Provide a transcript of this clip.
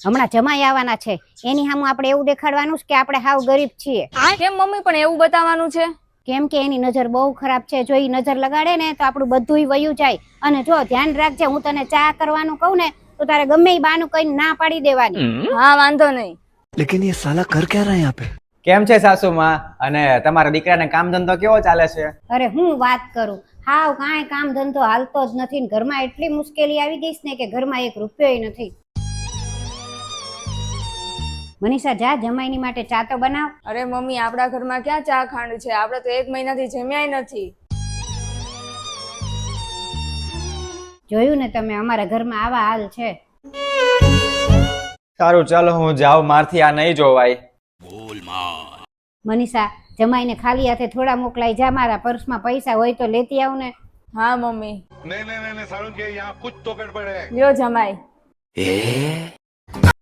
હમણાં જમાઈ આવવાના છે, એની સામે આપણે એવું દેખાડવાનું છે કે આપણે હાવ ગરીબ છીએ. કેમ મમ્મી પણ એવું બતાવવાનું છે? કેમ કે એની નજર બહુ ખરાબ છે. જો ઈ નજર લગાડે ને તો આપણું બધુંય વયું જાય. અને જો ધ્યાન રાખજે, હું તને ચા કરવાનું કહું ને તો તારે ગમે ઈ બાનું કઈને ના પાડી દેવાની. હા વાંધો નહીં. लेकिन ये साला कर क्या रहा है यहाँ पे? કેમ છે સાસુમાં? અને તમારા દીકરાને કામ ધંધો કેવો ચાલે છે? અરે હું વાત કરું, હાવ કાંઈ કામ ધંધો હાલતો જ નથી. ઘરમાં એટલી મુશ્કેલી આવી ગઈ છે ને કે ઘરમાં એક રૂપિયોય નથી. મનીષા જા જમાઈની માટે ચા તો બનાવ. અરે મમ્મી, આપણા ઘરમાં ક્યાં ચા ખાંડ છે? આપણે તો 1 મહિનાથી જમ્યાય નથી. જોયું ને તમે, અમારા ઘરમાં આવા હાલ છે. સારું ચાલો હું જાઉં, મારથી આ નહીં જોવાય. મનીષા, જમાઈને ખાલી હાથે થોડા મોકલાઈ જા. મારા પર્સમાં પૈસા હોય તો લેતી આવ ને. હા મમ્મી. नहीं नहीं नहीं सारुण के यहाँ कुछ तो गड़बड़ है. લ્યો જમાઈ.